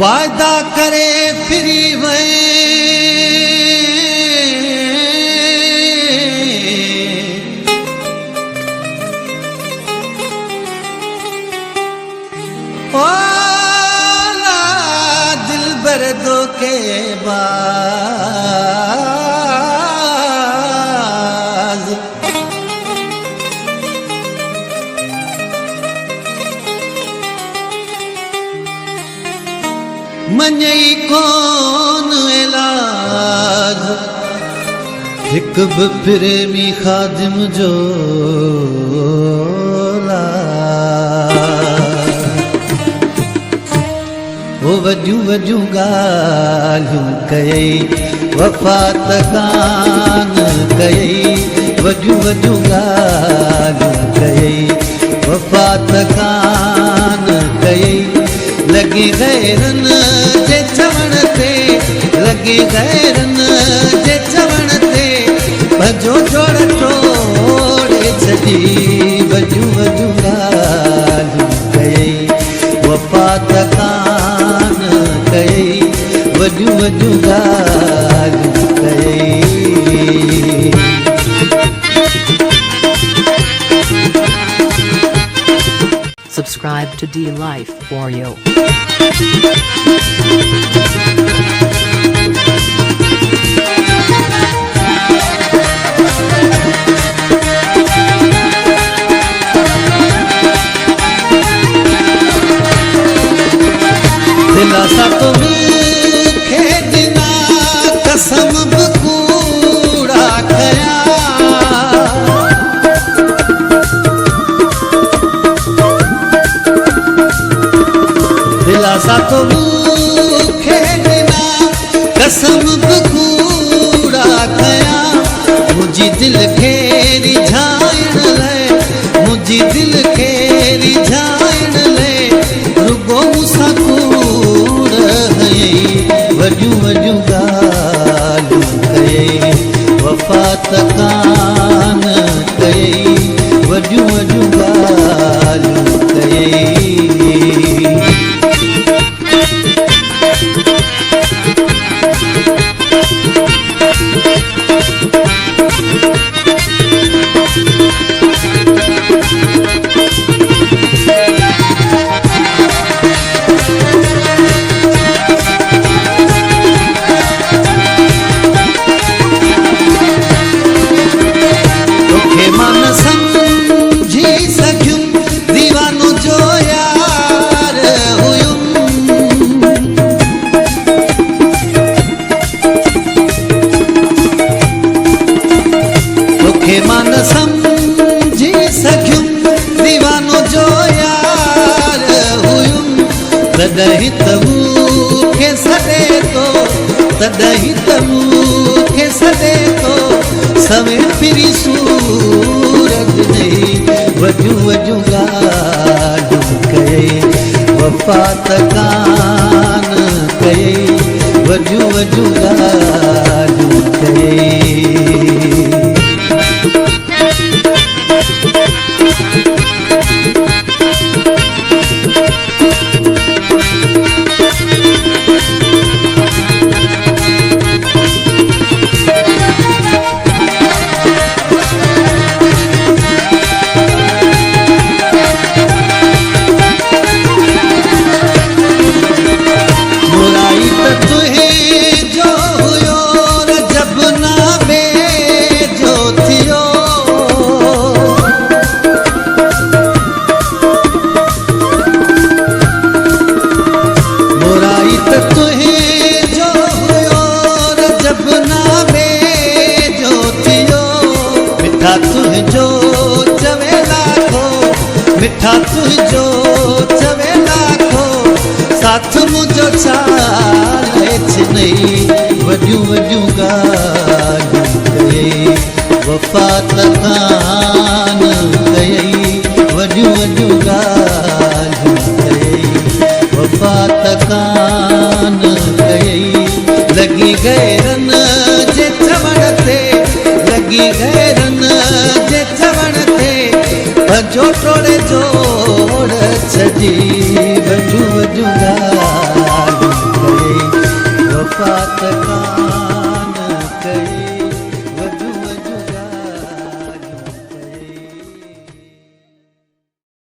वादा करे फिरी वे ओला दिल बरदो के बाज मञई कौन इलाज हिक भी प्रेमी खादिम जो वो वजू वजू गालियूं कयई वफ़ात कान कयई वजू वजू गालियूं कयई वफ़ात कान कयई लगी गैरन जे चवण ते लगी गैरन जे चवण ते भजो जोड़ टोड़े छॾी वजू वजू गालियूं कयई वफ़ात कान कयई वजू वजू गालियूं कयई। Subscribe to D Life for you. दिलासा तो खे दिना कसम बकूड़ा कया दिलासा तो खे दिना कसम बकूड़ा कया मुझी दिल खे रिझाइण लाइ मुझी दिल खे रिझाइण लाइ रुगो मूंसां वजू वजू गालियूं कयई वफ़ात कान कयई वजू वजू गालियूं कयई। मां न समझी सघियुम दीवानो जो यार हुयुम तॾहिं त मूंखे सॾे थो तॾहिं त मूंखे सॾे थो सवे फिरी सूरत ॾेई वजू वजू गालियूं कयई वफ़ात कान कयई वजू वजू गालियूं कयई। मिठा तुझो चवे लाखो साथ मुझो चाले नहीं वजू वजू गालियूं कयई वफ़ात कान कयई वजू वजू गालियूं कयई वफ़ात कान कयई लगी गैरन जे चवण ते लगी गैरन जे चवण ते भजो टोड़े जोड़ छॾी वजू वजू गालियूं बात का